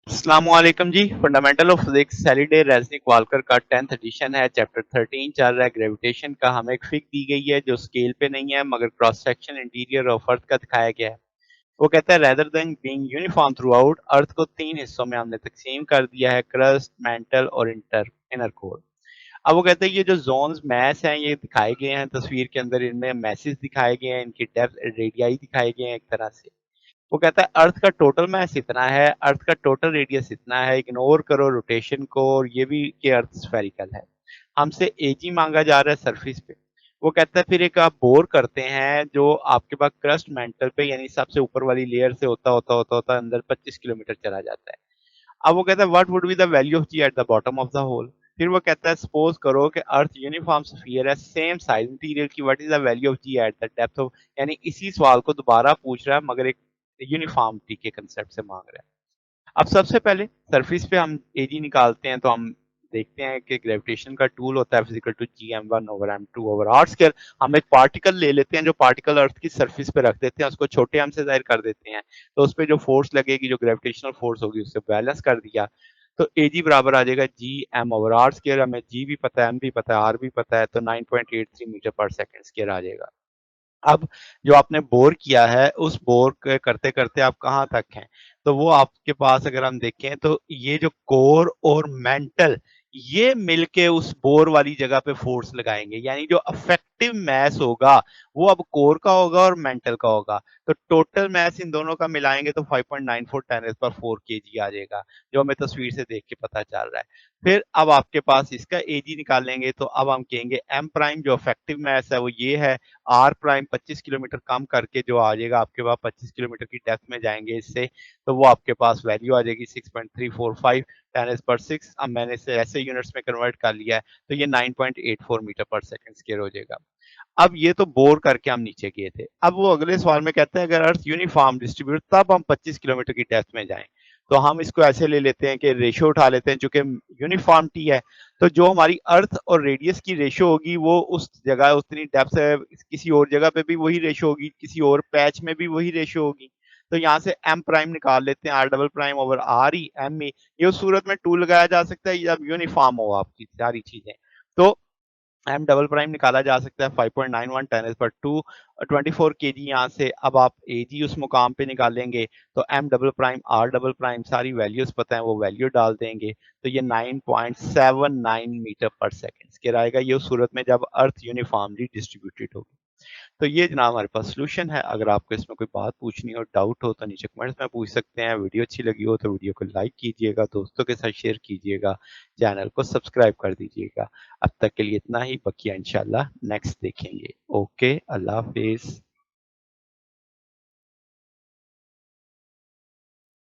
अस्सलामुअलैकुम जी। Fundamental of physics Halliday Resnick Walker का 10th एडिशन है। चैप्टर 13 चल रहा है ग्रेविटेशन का। हमें एक फिग दी गई है जो स्केल पे नहीं है मगर cross section interior of earth का दिखाया गया है। वो कहता है rather than being uniform throughout earth को 3 हिस्सों में हमने तकसीम कर दिया है, क्रस्ट, मेंटल और इनर कोर। अब वो कहते हैं ये जो जोन्स मैस हैं ये दिखाए गए हैं तस्वीर के अंदर, इनमें मैसेज दिखाए गए हैं, इनकी डेप्थ रेडियाई दिखाए गए हैं एक तरह से। वो कहता है अर्थ का टोटल मास इतना है, अर्थ का टोटल रेडियस इतना है, इग्नोर करो रोटेशन को और ये भी कि अर्थ स्फेरिकल है। हमसे एजी मांगा जा रहा है सरफेस पे। वो कहता है फिर एक आप बोर करते हैं जो आपके पास क्रस्ट मेंटल पे यानी सबसे ऊपर वाली लेयर से होता अंदर 25 किलोमीटर चला जाता है। अब वो कहता है what would be the value of g at the bottom of the hole. फिर वो कहता है सपोज करो कि अर्थ यूनिफॉर्म स्फीयर है, सेम साइज मटेरियल की, what is the value of g at the depth of, यानी इसी सवाल को दोबारा पूछ रहा है मगर एक यूनिफॉर्मिटी के कंसेप्ट से मांग रहा है। अब सबसे पहले सरफेस पे हम एजी निकालते हैं तो हम देखते हैं कि ग्रेविटेशन का टूल होता है physical to g m one over m two over r square. हम एक पार्टिकल ले लेते हैं जो पार्टिकल अर्थ की सरफेस पे रख देते हैं, उसको छोटे एम से जाहिर कर देते हैं, तो उस पर जो फोर्स लगेगी, जो ग्रेविटेशनल फोर्स होगी, उससे बैलेंस कर दिया तो ए जी बराबर आ जाएगा g m over r square. हमें जी भी पता है, एम भी पता है, आर भी पता है, तो 9.83 मीटर पर सेकेंड स्क्वायर आ जाएगा। अब जो आपने बोर किया है उस बोर करते करते आप कहाँ तक हैं, तो वो आपके पास अगर हम देखें तो ये जो कोर और मेंटल ये मिलके उस बोर वाली जगह पे फोर्स लगाएंगे, यानी जो अफेक्टिव मैस होगा वो अब कोर का होगा और मेंटल का होगा। तो टोटल मैस इन दोनों का मिलाएंगे तो 5.94 10 पर 4 केजी आ जाएगा, जो हमें तस्वीर से देख के पता चल रहा है। फिर अब आपके पास इसका एजी निकालेंगे तो अब हम कहेंगे एम प्राइम जो अफेक्टिव मैस है वो ये है, आर प्राइम 25 किलोमीटर कम करके जो आ जाएगा आपके पास, 25 किलोमीटर की डेप्थ में जाएंगे इससे, तो वो आपके पास वैल्यू आ जाएगी 6.345 10 पर 6। अब मैंने इसे ऐसे यूनिट्स में कन्वर्ट कर लिया है तो ये 9.84 मीटर पर सेकंड स्क्वायर हो जाएगा। अब ये तो बोर करके हम नीचे गए थे। अब वो अगले सवाल में कहते हैं अगर अर्थ यूनिफॉर्म डिस्ट्रीब्यूट तब हम 25 किलोमीटर की डेप्थ में जाएं। तो हम इसको ऐसे ले लेते हैं कि रेशियो उठा लेते हैं, चूंकि यूनिफॉर्मिटी है तो जो हमारी अर्थ और रेडियस की रेशियो होगी वो उस जगह उतनी डेप्थ है, किसी और जगह पे भी वही रेशियो होगी, किसी और पैच में भी वही रेशियो होगी। तो यहाँ से एम प्राइम निकाल लेते हैं, r double prime over r e m e. ये उस सूरत में टू लगाया जा सकता है जब यूनिफॉर्म हो आपकी सारी चीजें। तो एम डबल प्राइम निकाला जा सकता है 5.91 10 पर 2 24 केजी। यहाँ से अब आप ए जी उस मुकाम पे निकालेंगे तो m double prime r double prime सारी वैल्यूज पता है वो वैल्यू डाल देंगे तो ये 9.79 मीटर पर सेकेंड स्क्वायर आएगा। ये उस सूरत में जब अर्थ यूनिफॉर्मली डिस्ट्रीब्यूटेड होगी। तो ये जनाब हमारे पास सोल्यूशन है। अगर आपको इसमें कोई बात पूछनी हो, डाउट हो तो नीचे कमेंट्स में पूछ सकते हैं। वीडियो अच्छी लगी हो तो वीडियो को लाइक कीजिएगा, दोस्तों के साथ शेयर कीजिएगा, चैनल को सब्सक्राइब कर दीजिएगा। अब तक के लिए इतना ही, बकिया इंशाल्लाह नेक्स्ट देखेंगे। ओके, अल्लाह हाफिज।